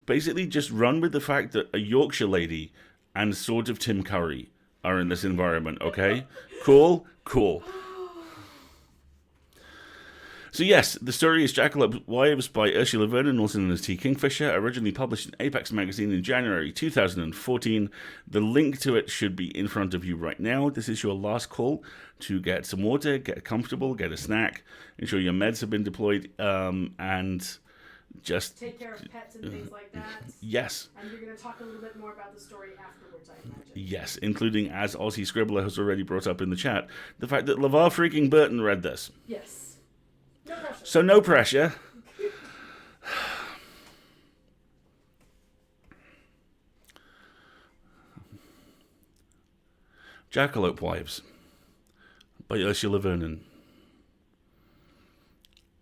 basically just run with the fact that a Yorkshire lady and sort of Tim Curry are in this environment, okay? Cool? Cool. So yes, the story is Jackalope Wives by Ursula Vernon, also known as T. Kingfisher, originally published in Apex magazine in January 2014. The link to it should be in front of you right now. This is your last call to get some water, get comfortable, get a snack, ensure your meds have been deployed, and just take care of pets and things like that. Yes. And you're going to talk a little bit more about the story afterwards, I imagine. Yes, including, as Aussie Scribbler has already brought up in the chat, the fact that LeVar freaking Burton read this. Yes. No pressure. So no pressure. Jackalope Wives by Ursula Vernon.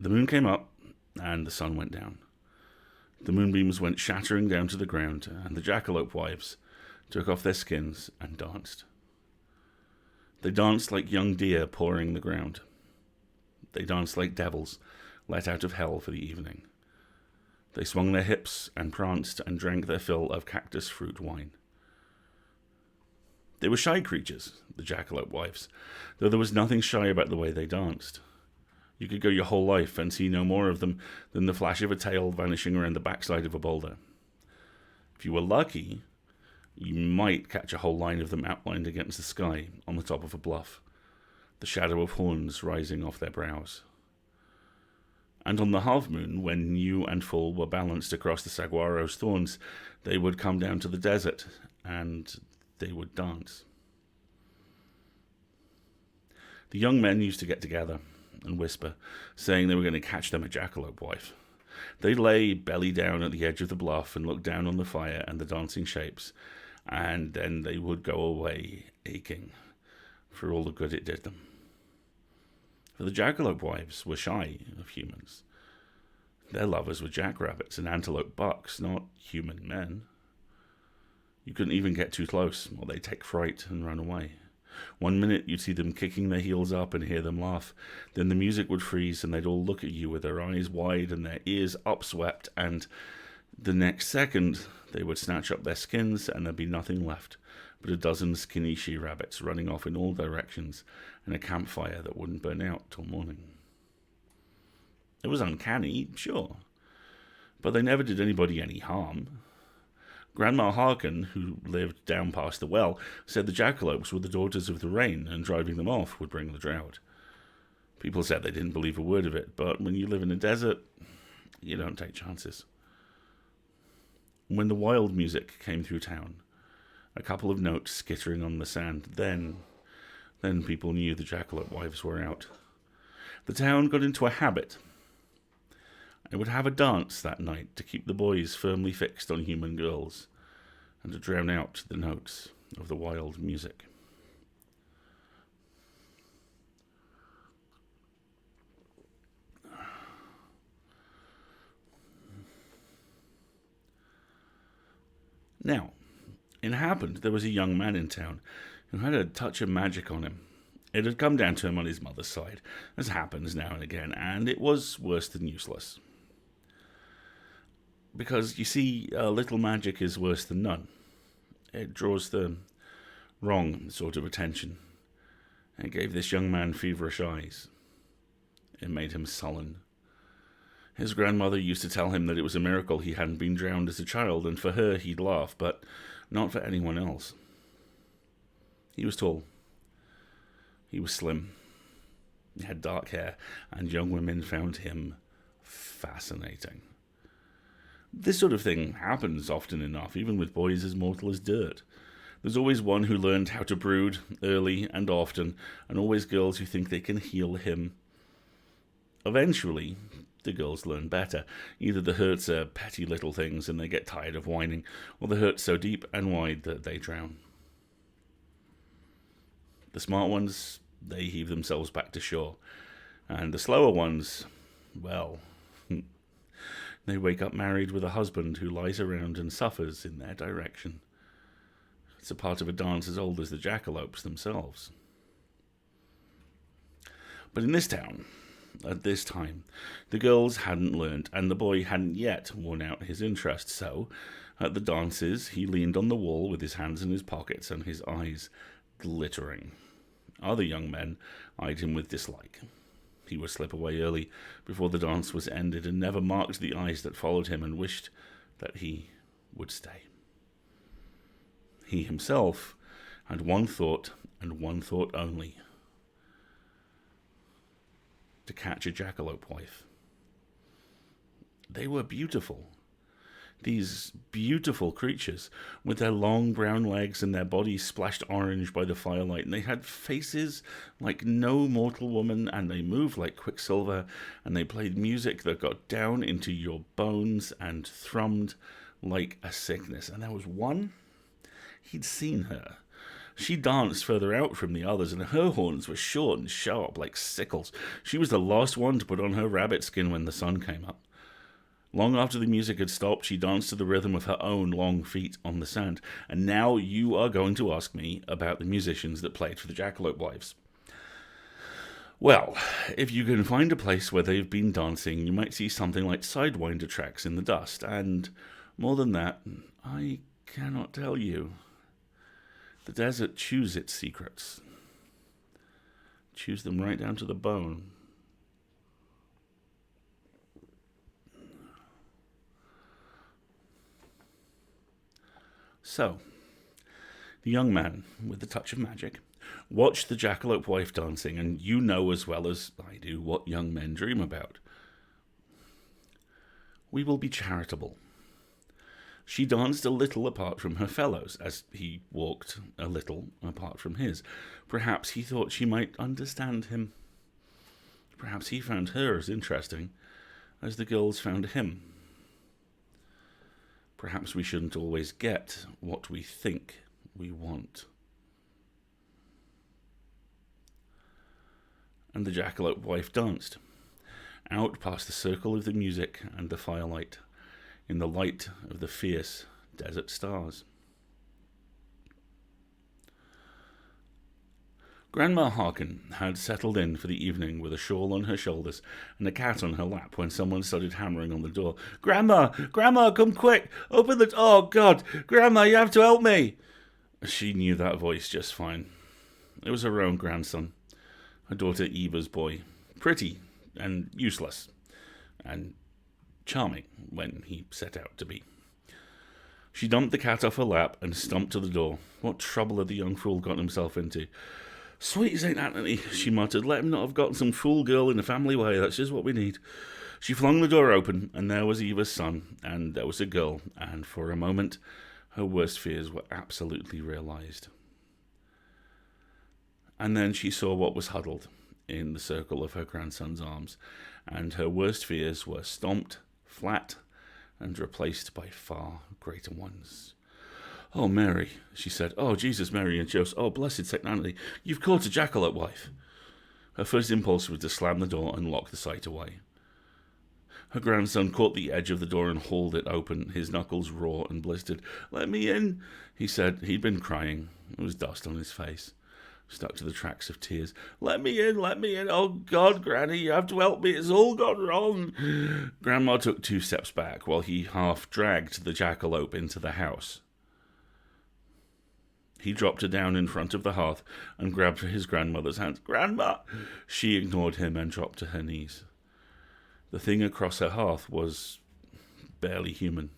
The moon came up and the sun went down. The moonbeams went shattering down to the ground, and the Jackalope Wives took off their skins and danced. They danced like young deer pawing the ground. They danced like devils let out of hell for the evening. They swung their hips and pranced and drank their fill of cactus fruit wine. They were shy creatures, the Jackalope Wives, though there was nothing shy about the way they danced. You could go your whole life and see no more of them than the flash of a tail vanishing around the backside of a boulder. If you were lucky, you might catch a whole line of them outlined against the sky on the top of a bluff, the shadow of horns rising off their brows. And on the half-moon, when new and full were balanced across the saguaro's thorns, they would come down to the desert, and they would dance. The young men used to get together and whisper, saying they were going to catch them a jackalope wife. They lay belly down at the edge of the bluff and look down on the fire and the dancing shapes, and then they would go away aching for all the good it did them. For the Jackalope Wives were shy of humans. Their lovers were jackrabbits and antelope bucks, not human men. You couldn't even get too close, or they'd take fright and run away. One minute you'd see them kicking their heels up and hear them laugh. Then the music would freeze and they'd all look at you with their eyes wide and their ears upswept, and the next second they would snatch up their skins and there'd be nothing left but a dozen skinny she-rabbits running off in all directions and a campfire that wouldn't burn out till morning. It was uncanny, sure, but they never did anybody any harm. Grandma Harkin, who lived down past the well, said the jackalopes were the daughters of the rain, and driving them off would bring the drought. People said they didn't believe a word of it, but when you live in a desert, you don't take chances. When the wild music came through town, a couple of notes skittering on the sand, then people knew the Jackalope Wives were out. The town got into a habit. It would have a dance that night to keep the boys firmly fixed on human girls and to drown out the notes of the wild music. Now, it happened there was a young man in town who had a touch of magic on him. It had come down to him on his mother's side, as happens now and again, and it was worse than useless. Because, you see, little magic is worse than none. It draws the wrong sort of attention. It gave this young man feverish eyes. It made him sullen. His grandmother used to tell him that it was a miracle he hadn't been drowned as a child, and for her he'd laugh, but not for anyone else. He was tall. He was slim. He had dark hair, and young women found him fascinating. This sort of thing happens often enough, even with boys as mortal as dirt. There's always one who learned how to brood early and often, and always girls who think they can heal him. Eventually, the girls learn better. Either the hurts are petty little things and they get tired of whining, or the hurt's so deep and wide that they drown. The smart ones, they heave themselves back to shore. And the slower ones, well, they wake up married with a husband who lies around and suffers in their direction. It's a part of a dance as old as the jackalopes themselves. But in this town, At this time, the girls hadn't learnt, and the boy hadn't yet worn out his interest, so at the dances he leaned on the wall with his hands in his pockets and his eyes glittering. Other young men eyed him with dislike. He would slip away early before the dance was ended and never marked the eyes that followed him and wished that he would stay. He himself had one thought and one thought only: to catch a jackalope wife. They were beautiful. These beautiful creatures, with their long brown legs and their bodies splashed orange by the firelight, and they had faces like no mortal woman, and they moved like quicksilver, and they played music that got down into your bones and thrummed like a sickness. And there was one, he'd seen her. She danced further out from the others, and her horns were short and sharp like sickles. She was the last one to put on her rabbit skin when the sun came up. Long after the music had stopped, she danced to the rhythm of her own long feet on the sand. And now you are going to ask me about the musicians that played for the Jackalope Wives. Well, if you can find a place where they've been dancing, you might see something like sidewinder tracks in the dust. And more than that, I cannot tell you. The desert chews its secrets. Chews them right down to the bone. So, the young man, with the touch of magic, watched the jackalope wife dancing, and you know as well as I do what young men dream about. We will be charitable. She danced a little apart from her fellows, as he walked a little apart from his. Perhaps he thought she might understand him. Perhaps he found her as interesting as the girls found him. Perhaps we shouldn't always get what we think we want. And the jackalope wife danced, out past the circle of the music and the firelight, in the light of the fierce desert stars. Grandma Harkin had settled in for the evening with a shawl on her shoulders and a cat on her lap when someone started hammering on the door. "Grandma! Grandma, come quick! Open the... Oh, God! Grandma, you have to help me!" She knew that voice just fine. It was her own grandson, her daughter Eva's boy. Pretty and useless and charming when he set out to be. She dumped the cat off her lap and stumped to the door. What trouble had the young fool gotten himself into? "Sweet St. Anthony," she muttered. "Let him not have gotten some fool girl in a family way. That's just what we need." She flung the door open, and there was Eva's son, and there was a girl, and for a moment her worst fears were absolutely realized. And then she saw what was huddled in the circle of her grandson's arms, and her worst fears were stomped flat and replaced by far greater ones. "Oh, Mary," she said. "Oh, Jesus, Mary and Joseph. Oh, blessed St. Anthony, you've caught a jackalope wife." Her first impulse was to slam the door and lock the sight away. Her grandson caught the edge of the door and hauled it open, his knuckles raw and blistered. "Let me in," he said. He'd been crying. There was dust on his face, stuck to the tracks of tears. Let me in. Oh, God, Granny, you have to help me. It's all gone wrong." Grandma took 2 steps back while he half dragged the jackalope into the house. He dropped her down in front of the hearth and grabbed for his grandmother's hands. "Grandma!" She ignored him and dropped to her knees. The thing across her hearth was barely human.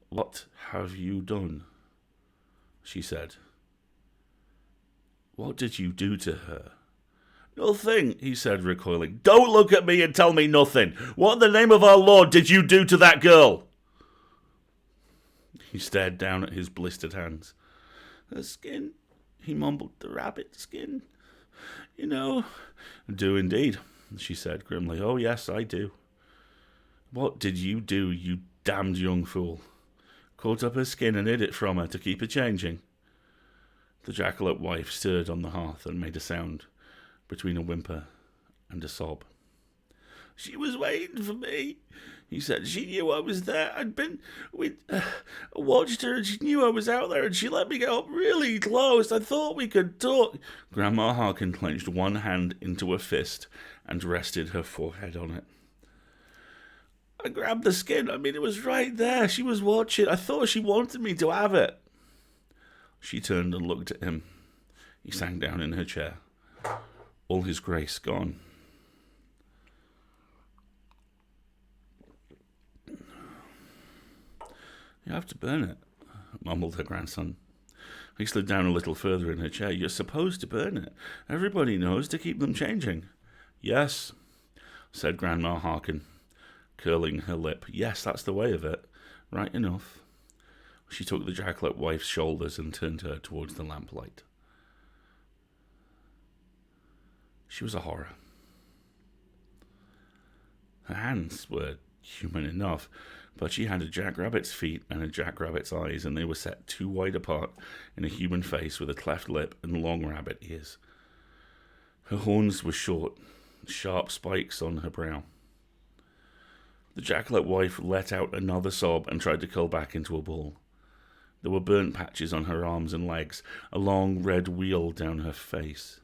"What have you done?" she said. "What did you do to her?" "Nothing," he said, recoiling. "Don't look at me and tell me nothing. What in the name of our Lord did you do to that girl?" He stared down at his blistered hands. "Her skin," he mumbled. "The rabbit skin. You know." "Do indeed," she said grimly. "Oh, yes, I do." "What did you do, you damned young fool?" "Caught up her skin and hid it from her to keep her changing." The jackalope wife stirred on the hearth and made a sound between a whimper and a sob. "She was waiting for me," He said, she knew I was there. We watched her and she knew I was out there and she let me get up really close. I thought we could talk. Grandma Harkin clenched one hand into a fist and rested her forehead on it. I grabbed the skin. It was right there. She was watching. I thought she wanted me to have it. She turned and looked at him. He sank down in her chair, all his grace gone. You have to burn it, mumbled her grandson. He slid down a little further in her chair. You're supposed to burn it. Everybody knows to keep them changing. Yes, said Grandma Harkin, curling her lip. Yes, that's the way of it. Right enough. She took the Jackalope wife's shoulders and turned her towards the lamplight. She was a horror. Her hands were human enough, but she had a jackrabbit's feet and a jackrabbit's eyes, and they were set too wide apart in a human face with a cleft lip and long rabbit ears. Her horns were short, sharp spikes on her brow. The Jackalope wife let out another sob and tried to curl back into a ball. There were burnt patches on her arms and legs, a long red wheal down her face.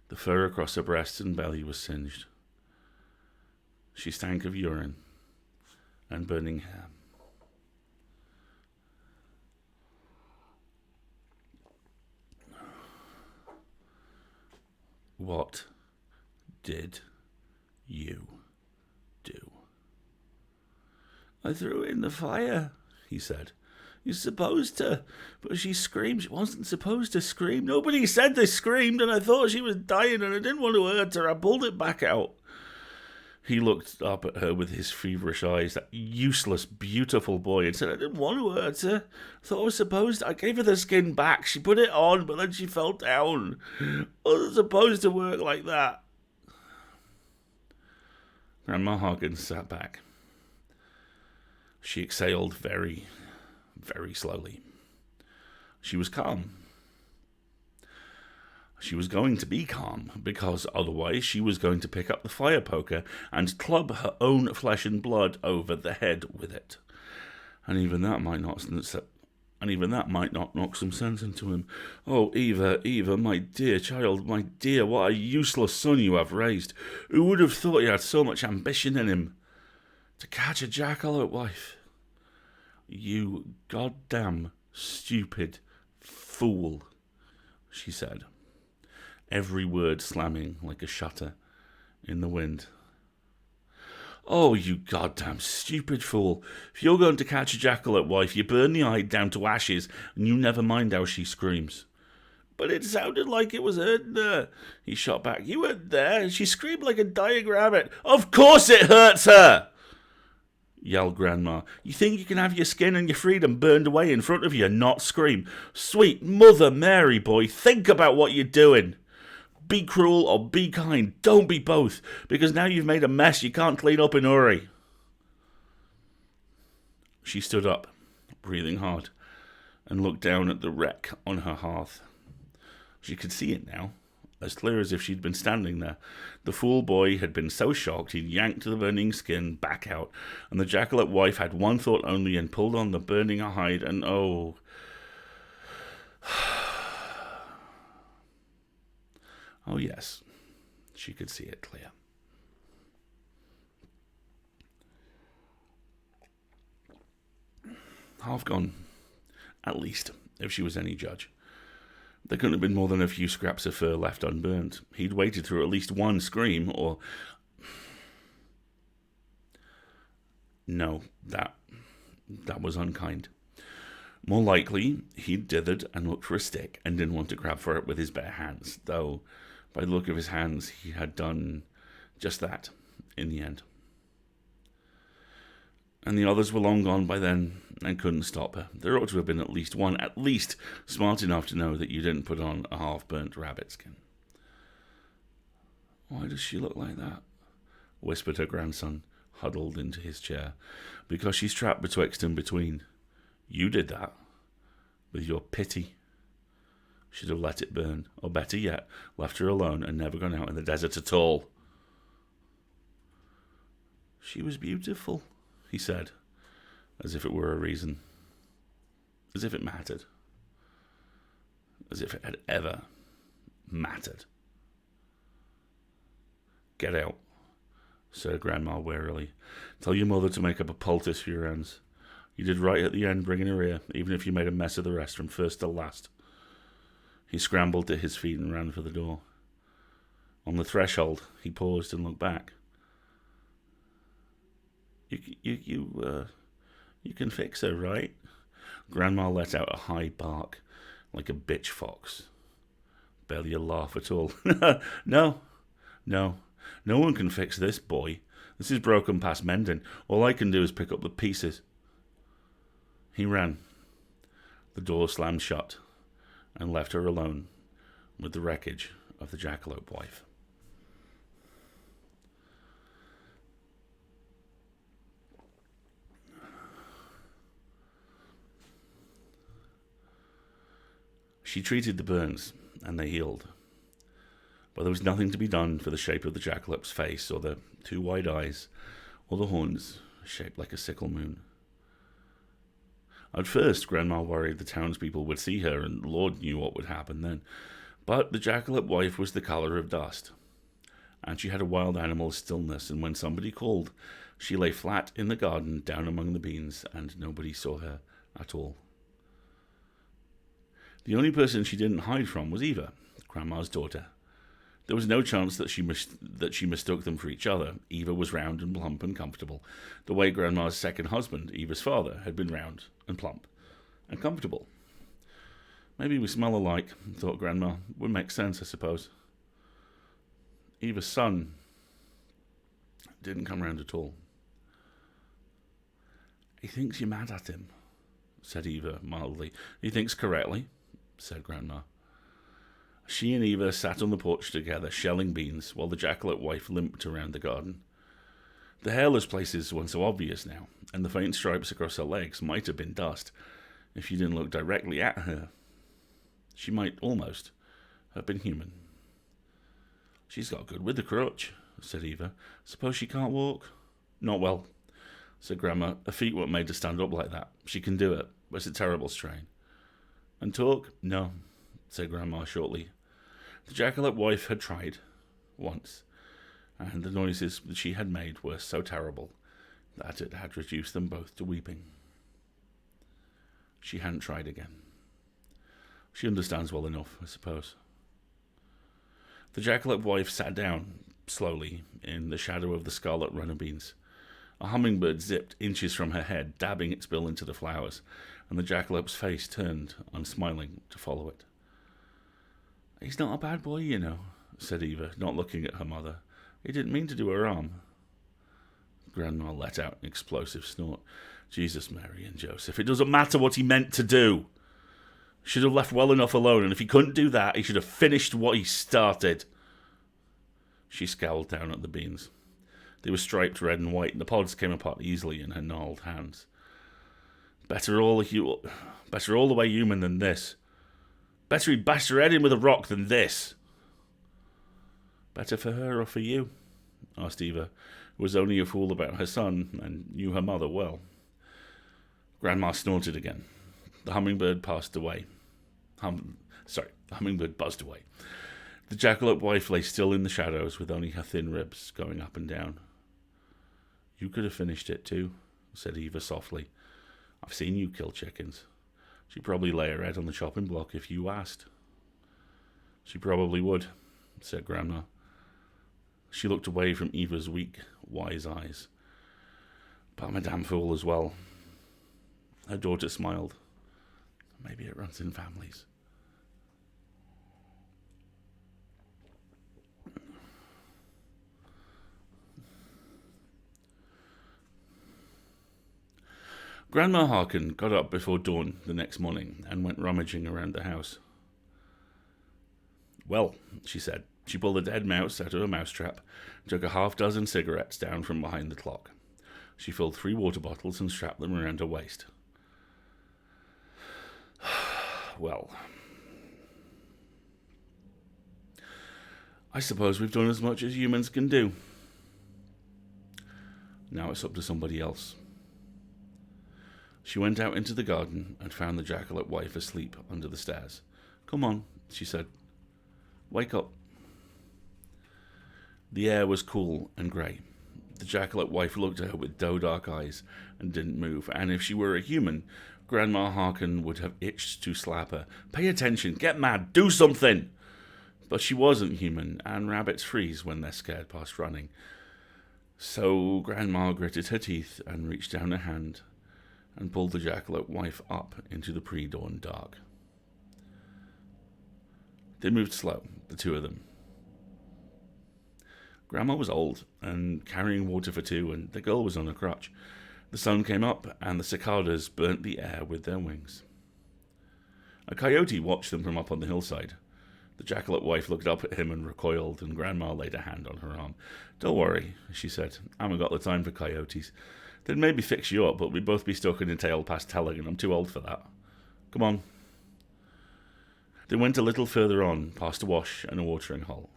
The fur across her breasts and belly was singed. She stank of urine and burning hair. What did you do? I threw it in the fire, he said. You're supposed to. But she screamed. She wasn't supposed to scream. Nobody said they screamed, and I thought she was dying, and I didn't want to hurt her. I pulled it back out. He looked up at her with his feverish eyes, that useless, beautiful boy, and said, I didn't want to hurt her. I thought I was supposed to. I gave her the skin back. She put it on, but then she fell down. I wasn't supposed to work like that. Grandma Harkin sat back. She exhaled very, very slowly. She was calm. She was going to be calm, because otherwise she was going to pick up the fire poker and club her own flesh and blood over the head with it. And even that might not knock some sense into him. Oh, Eva, my dear child, my dear, what a useless son you have raised. Who would have thought he had so much ambition in him? To catch a jackalope wife. You goddamn stupid fool, she said, every word slamming like a shutter in the wind. Oh, you goddamn stupid fool. If you're going to catch a jackalope wife, you burn the hide down to ashes, and you never mind how she screams. But it sounded like it was hurting her, he shot back. You weren't there. She screamed like a dying rabbit. Of course it hurts her, yelled Grandma. You think you can have your skin and your freedom burned away in front of you and not scream? Sweet Mother Mary, boy, think about what you're doing. Be cruel or be kind. Don't be both, because now you've made a mess you can't clean up in a hurry. She stood up, breathing hard, and looked down at the wreck on her hearth. She could see it now, as clear as if she'd been standing there. The fool boy had been so shocked he'd yanked the burning skin back out, and the jackalope wife had one thought only and pulled on the burning hide, and oh... oh yes, she could see it clear. Half gone, at least, if she was any judge. There couldn't have been more than a few scraps of fur left unburnt. He'd waited through at least one scream, or... No, that was unkind. More likely, he'd dithered and looked for a stick and didn't want to grab for it with his bare hands, though by the look of his hands he had done just that in the end. And the others were long gone by then and couldn't stop her. There ought to have been at least one, smart enough to know that you didn't put on a half-burnt rabbit skin. Why does she look like that? Whispered her grandson, huddled into his chair. Because she's trapped betwixt and between. You did that, with your pity. Should have let it burn, or better yet, left her alone and never gone out in the desert at all. She was beautiful, he said, as if it were a reason. As if it mattered. As if it had ever mattered. Get out, said Grandma wearily. Tell your mother to make up a poultice for your hands. You did right at the end bringing her here, even if you made a mess of the rest from first to last. He scrambled to his feet and ran for the door. On the threshold, he paused and looked back. You can fix her, right? Grandma let out a high bark, like a bitch fox. Barely a laugh at all. No, no one can fix this, boy. This is broken past mending. All I can do is pick up the pieces. He ran. The door slammed shut and left her alone with the wreckage of the Jackalope wife. She treated the burns, and they healed. But there was nothing to be done for the shape of the Jackalope's face, or the 2 wide eyes, or the horns shaped like a sickle moon. At first, Grandma worried the townspeople would see her, and Lord knew what would happen then. But the Jackalope wife was the colour of dust, and she had a wild animal stillness, and when somebody called, she lay flat in the garden down among the beans, and nobody saw her at all. The only person she didn't hide from was Eva, Grandma's daughter. There was no chance that she mistook them for each other. Eva was round and plump and comfortable, the way Grandma's second husband, Eva's father, had been round and plump and comfortable. Maybe we smell alike, thought Grandma. Would make sense, I suppose. Eva's son didn't come round at all. He thinks you're mad at him, said Eva mildly. He thinks correctly, said Grandma. She and Eva sat on the porch together, shelling beans, while the Jackalope wife limped around the garden. The hairless places weren't so obvious now, and the faint stripes across her legs might have been dust if you didn't look directly at her. She might almost have been human. She's got good with the crutch, said Eva. Suppose she can't walk? Not well, said Grandma. Her feet weren't made to stand up like that. She can do it, but it's a terrible strain. And talk? No, said Grandma shortly. The Jackalope wife had tried, once, and the noises that she had made were so terrible that it had reduced them both to weeping. She hadn't tried again. She understands well enough, I suppose. The Jackalope wife sat down, slowly, in the shadow of the scarlet runner beans. A hummingbird zipped inches from her head, dabbing its bill into the flowers, and the Jackalope's face turned, unsmiling, to follow it. He's not a bad boy, you know, said Eva, not looking at her mother. He didn't mean to do her harm. Grandma let out an explosive snort. Jesus, Mary and Joseph, it doesn't matter what he meant to do. Should have left well enough alone, and if he couldn't do that, he should have finished what he started. She scowled down at the beans. They were striped red and white, and the pods came apart easily in her gnarled hands. Better all the way human than this. Better he'd bashed her head in with a rock than this. Better for her or for you? Asked Eva, who was only a fool about her son and knew her mother well. Grandma snorted again. The hummingbird passed away. The hummingbird buzzed away. The Jackalope wife lay still in the shadows with only her thin ribs going up and down. You could have finished it too, said Eva softly. I've seen you kill chickens. She'd probably lay her head on the chopping block if you asked. She probably would, said Grandma. She looked away from Eva's weak, wise eyes. But I'm a damn fool as well. Her daughter smiled. Maybe it runs in families. Grandma Harkin got up before dawn the next morning and went rummaging around the house. Well, she said. She pulled a dead mouse out of a mousetrap, took a half-dozen cigarettes down from behind the clock. She filled 3 water bottles and strapped them around her waist. Well, I suppose we've done as much as humans can do. Now it's up to somebody else. She went out into the garden and found the Jackalope wife asleep under the stairs. "Come on," she said. "Wake up." The air was cool and grey. The Jackalope wife looked at her with doe-dark eyes and didn't move, and if she were a human, Grandma Harkin would have itched to slap her. "Pay attention, get mad, do something!" But she wasn't human, and rabbits freeze when they're scared past running. So Grandma gritted her teeth and reached down her hand and pulled the Jackalope wife up into the pre-dawn dark. They moved slow, the two of them. Grandma was old and carrying water for two, and the girl was on a crutch. The sun came up, and the cicadas burnt the air with their wings. A coyote watched them from up on the hillside. The Jackalope wife looked up at him and recoiled, and Grandma laid a hand on her arm. "Don't worry," she said. "I haven't got the time for coyotes. They'd maybe fix you up, but we'd both be stuck in a tail past telling, and I'm too old for that. Come on." They went a little further on, past a wash and a watering hole.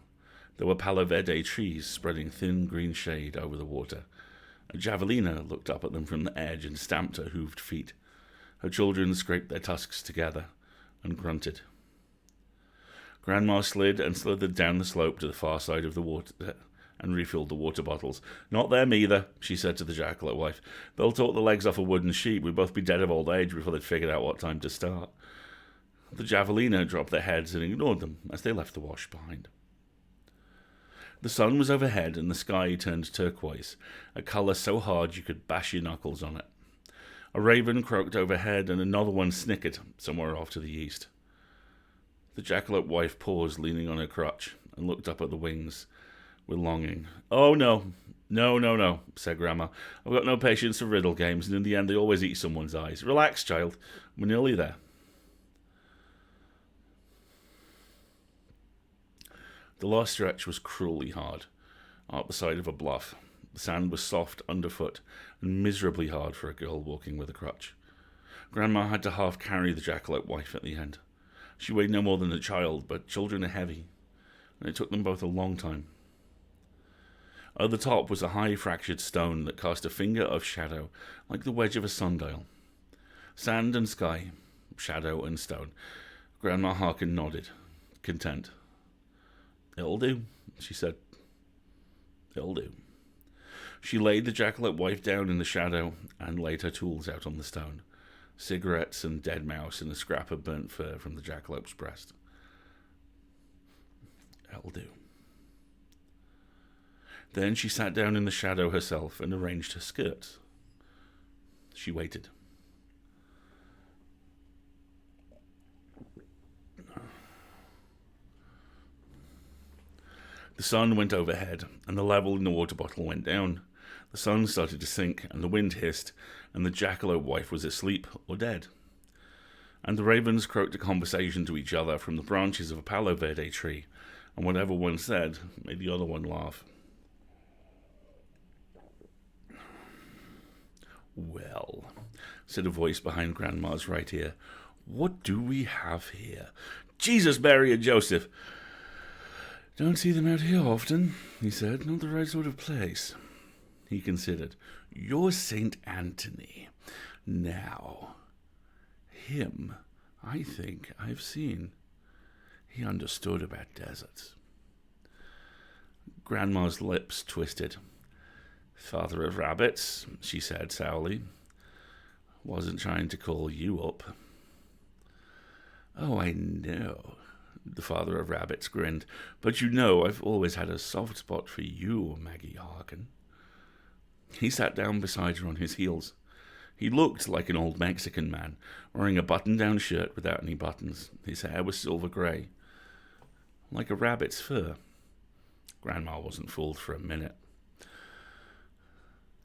There were Palo Verde trees spreading thin green shade over the water. A javelina looked up at them from the edge and stamped her hooved feet. Her children scraped their tusks together and grunted. Grandma slid and slithered down the slope to the far side of the water and refilled the water bottles. "Not them either," she said to the Jackalope wife. "They'll talk the legs off a wooden sheep. We'd both be dead of old age before they'd figured out what time to start." The javelina dropped their heads and ignored them as they left the wash behind. The sun was overhead and the sky turned turquoise, a colour so hard you could bash your knuckles on it. A raven croaked overhead and another one snickered somewhere off to the east. The Jackalope wife paused, leaning on her crutch, and looked up at the wings with longing. "Oh, no, said Grandma. "I've got no patience for riddle games, and in the end they always eat someone's eyes. Relax, child. We're nearly there." The last stretch was cruelly hard, up the side of a bluff. The sand was soft underfoot and miserably hard for a girl walking with a crutch. Grandma had to half carry the Jackalope wife at the end. She weighed no more than a child, but children are heavy, and it took them both a long time. At the top was a high fractured stone that cast a finger of shadow like the wedge of a sundial. Sand and sky, shadow and stone. Grandma Harkin nodded, content. "It'll do," she said. "It'll do." She laid the Jackalope wife down in the shadow and laid her tools out on the stone. Cigarettes and dead mouse and a scrap of burnt fur from the jackalope's breast. "It'll do." Then she sat down in the shadow herself and arranged her skirts. She waited. The sun went overhead, and the level in the water bottle went down. The sun started to sink, and the wind hissed, and the Jackalope wife was asleep or dead. And the ravens croaked a conversation to each other from the branches of a Palo Verde tree, and whatever one said made the other one laugh. "Well," said a voice behind Grandma's right ear, "what do we have here? Jesus, Mary, and Joseph!" "Don't see them out here often," he said. "Not the right sort of place." He considered. "You're St. Anthony. Now, him, I think I've seen. He understood about deserts." Grandma's lips twisted. "Father of rabbits," she said sourly. "Wasn't trying to call you up." "Oh, I know," the father of rabbits grinned. "But you know I've always had a soft spot for you, Maggie Harkin." He sat down beside her on his heels. He looked like an old Mexican man, wearing a button-down shirt without any buttons. His hair was silver grey, like a rabbit's fur. Grandma wasn't fooled for a minute.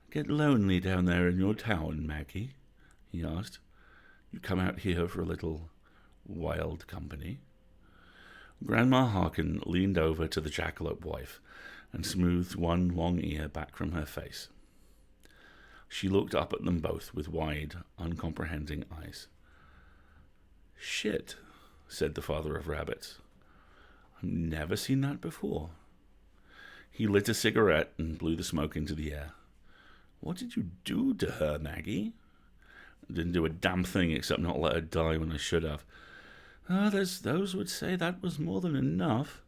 "Get lonely down there in your town, Maggie?" he asked. "You come out here for a little wild company?" Grandma Harkin leaned over to the Jackalope wife and smoothed one long ear back from her face. She looked up at them both with wide, uncomprehending eyes. "Shit," said the father of rabbits. "I've never seen that before." He lit a cigarette and blew the smoke into the air. What did you do to her, Maggie? I didn't do a damn thing except not let her die when I should have. There's those would say that was more than enough.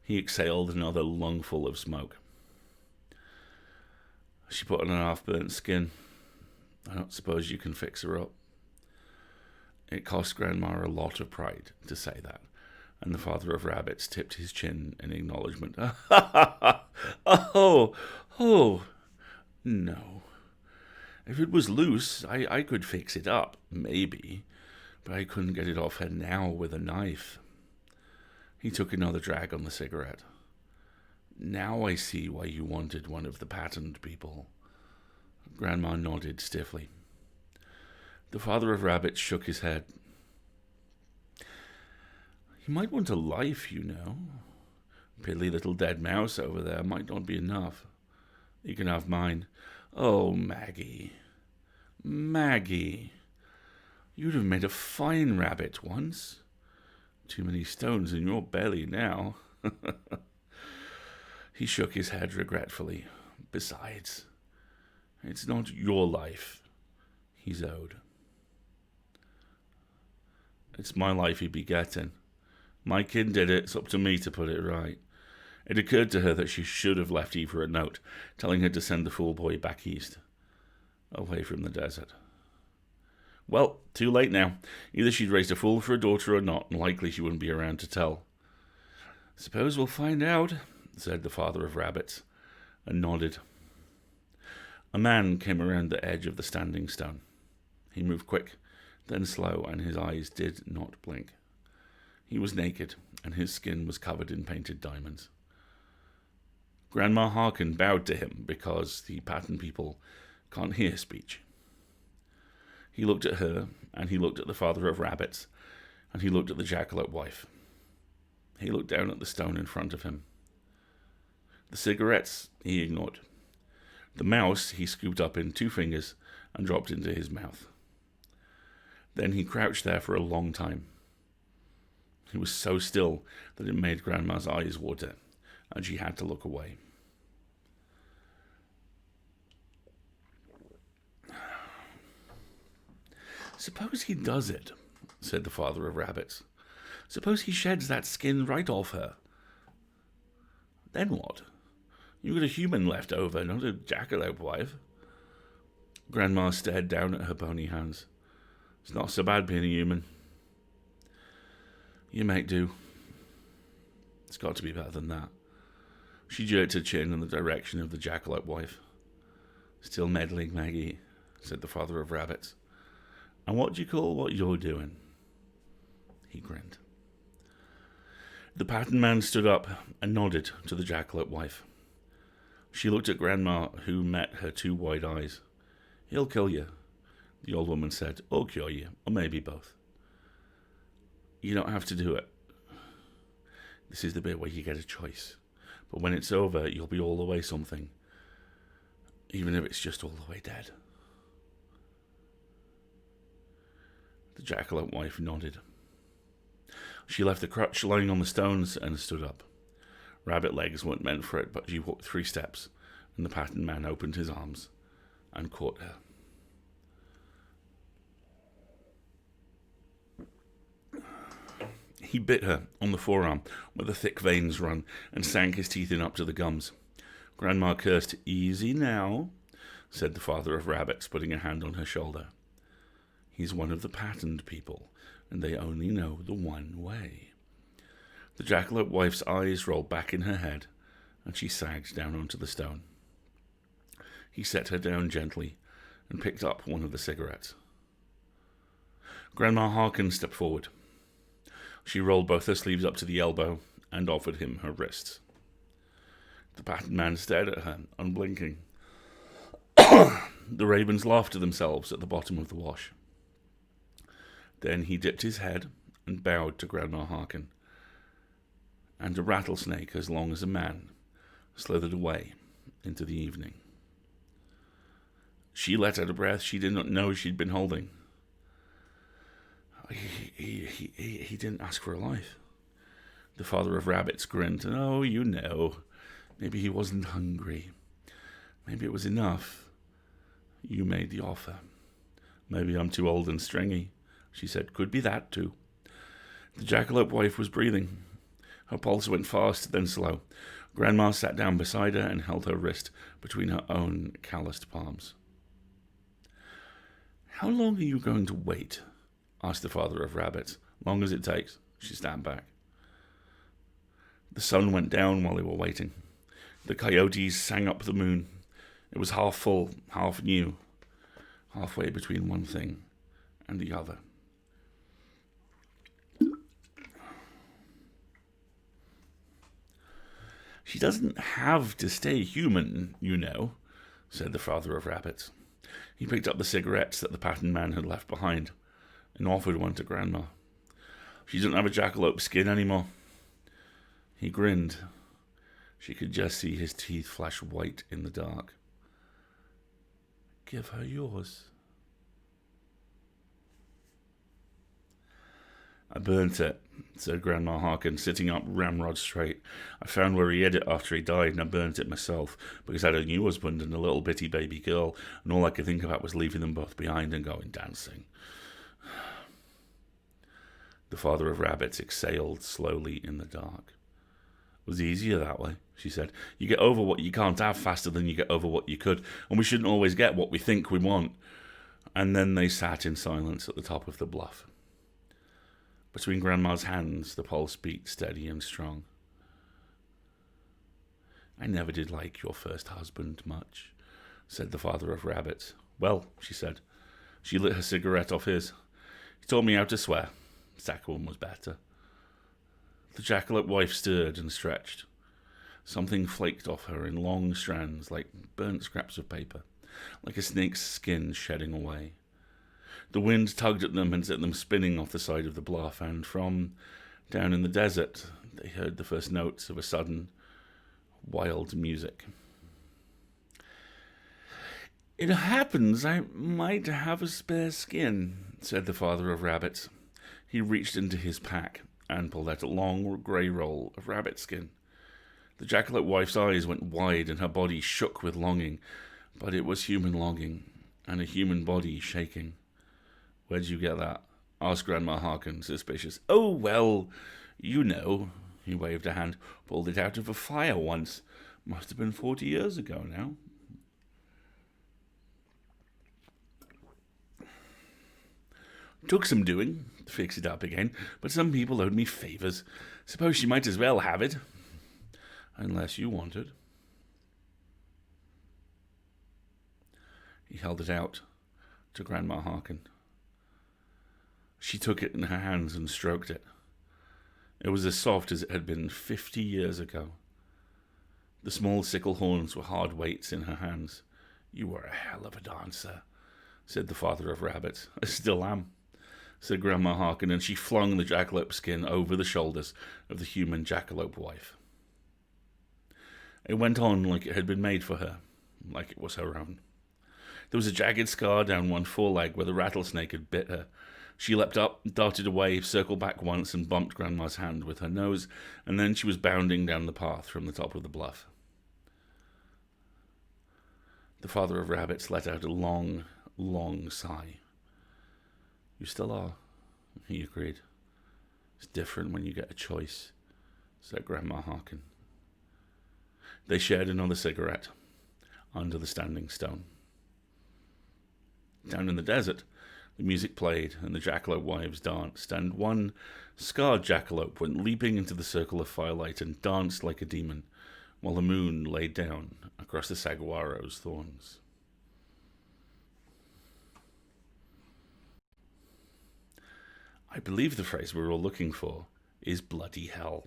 He exhaled another lungful of smoke. She put on an half-burnt skin. I don't suppose you can fix her up. It cost Grandma a lot of pride to say that, and the father of rabbits tipped his chin in acknowledgement. Oh, no. If it was loose, I could fix it up, maybe, but I couldn't get it off her now with a knife. He took another drag on the cigarette. Now I see why you wanted one of the patterned people. Grandma nodded stiffly. The father of rabbits shook his head. You might want a life, you know. Piddly little dead mouse over there might not be enough. You can have mine. Oh, Maggie. Maggie. You'd have made a fine rabbit once. Too many stones in your belly now. He shook his head regretfully. Besides, it's not your life he's owed. It's my life he'd be getting. My kid did it, it's up to me to put it right. It occurred to her that she should have left Eva a note, telling her to send the fool boy back east, away from the desert. Well, too late now. Either she'd raised a fool for a daughter or not, and likely she wouldn't be around to tell. Suppose we'll find out, said the father of rabbits, and nodded. A man came around the edge of the standing stone. He moved quick, then slow, and his eyes did not blink. He was naked, and his skin was covered in painted diamonds. Grandma Harkin bowed to him because the pattern people can't hear speech. He looked at her, and he looked at the father of rabbits, and he looked at the jackalope wife. He looked down at the stone in front of him. The cigarettes he ignored. The mouse he scooped up in 2 fingers and dropped into his mouth. Then he crouched there for a long time. He was so still that it made Grandma's eyes water, and she had to look away. Suppose he does it, said the father of rabbits. Suppose he sheds that skin right off her. Then what? You've got a human left over, not a jackalope wife. Grandma stared down at her bony hands. It's not so bad being a human. You might do. It's got to be better than that. She jerked her chin in the direction of the jackalope wife. Still meddling, Maggie, said the father of rabbits. And what do you call what you're doing? He grinned. The pattern man stood up and nodded to the jackalope wife. She looked at Grandma, who met her 2 wide eyes. He'll kill you, the old woman said, or cure you, or maybe both. You don't have to do it. This is the bit where you get a choice. But when it's over, you'll be all the way something. Even if it's just all the way dead. The jackalope wife nodded. She left the crutch lying on the stones and stood up. Rabbit legs weren't meant for it, but she walked 3 steps, and the pattern man opened his arms and caught her. He bit her on the forearm, where the thick veins run, and sank his teeth in up to the gums. Grandma cursed. Easy now, said the father of rabbits, putting a hand on her shoulder. He's one of the patterned people, and they only know the one way. The jackalope wife's eyes rolled back in her head, and she sagged down onto the stone. He set her down gently and picked up one of the cigarettes. Grandma Harkin stepped forward. She rolled both her sleeves up to the elbow and offered him her wrists. The patterned man stared at her, unblinking. The ravens laughed to themselves at the bottom of the wash. Then he dipped his head and bowed to Grandma Harkin, and a rattlesnake as long as a man slithered away into the evening. She let out a breath she did not know she'd been holding. He didn't ask for a life. The father of rabbits grinned. Oh, you know. Maybe he wasn't hungry. Maybe it was enough. You made the offer. Maybe I'm too old and stringy, she said. Could be that, too. The jackalope wife was breathing. Her pulse went fast, then slow. Grandma sat down beside her and held her wrist between her own calloused palms. How long are you going to wait? Asked the father of rabbits. Long as it takes, she snapped back. The sun went down while they were waiting. The coyotes sang up the moon. It was half full, half new, halfway between one thing and the other. She doesn't have to stay human, you know, said the father of rabbits. He picked up the cigarettes that the pattern man had left behind and offered one to Grandma. She doesn't have a jackalope skin anymore. He grinned. She could just see his teeth flash white in the dark. Give her yours. I burnt it, said Grandma Harkin, sitting up ramrod straight. I found where he hid it after he died, and I burnt it myself, because I had a new husband and a little bitty baby girl, and all I could think about was leaving them both behind and going dancing. The father of rabbits exhaled slowly in the dark. It was easier that way, she said. You get over what you can't have faster than you get over what you could, and we shouldn't always get what we think we want. And then they sat in silence at the top of the bluff. Between Grandma's hands, the pulse beat steady and strong. I never did like your first husband much, said the father of rabbits. Well, she said. She lit her cigarette off his. He taught me how to swear. Second one was better. The jackalope wife stirred and stretched. Something flaked off her in long strands like burnt scraps of paper, like a snake's skin shedding away. The wind tugged at them and set them spinning off the side of the bluff, and from down in the desert they heard the first notes of a sudden, wild music. It happens I might have a spare skin, said the father of rabbits. He reached into his pack and pulled out a long grey roll of rabbit skin. The jackalope wife's eyes went wide and her body shook with longing, but it was human longing, and a human body shaking. Where'd you get that? Asked Grandma Harkin, suspicious. Oh, well, you know, he waved a hand. Pulled it out of a fire once. Must have been 40 years ago now. Took some doing to fix it up again, but some people owed me favours. Suppose she might as well have it. Unless you wanted. He held it out to Grandma Harkin. She took it in her hands and stroked it. It was as soft as it had been 50 years ago. The small sickle horns were hard weights in her hands. You were a hell of a dancer, said the father of rabbits. I still am, said Grandma Harkin, and she flung the jackalope skin over the shoulders of the human jackalope wife. It went on like it had been made for her, like it was her own. There was a jagged scar down one foreleg where the rattlesnake had bit her. She leapt up, darted away, circled back once, and bumped Grandma's hand with her nose, and then she was bounding down the path from the top of the bluff. The father of rabbits let out a long, long sigh. You still are, he agreed. It's different when you get a choice, said Grandma Harkin. They shared another cigarette under the standing stone. Down in the desert, the music played and the jackalope wives danced, and one scarred jackalope went leaping into the circle of firelight and danced like a demon, while the moon laid down across the saguaro's thorns. I believe the phrase we're all looking for is bloody hell.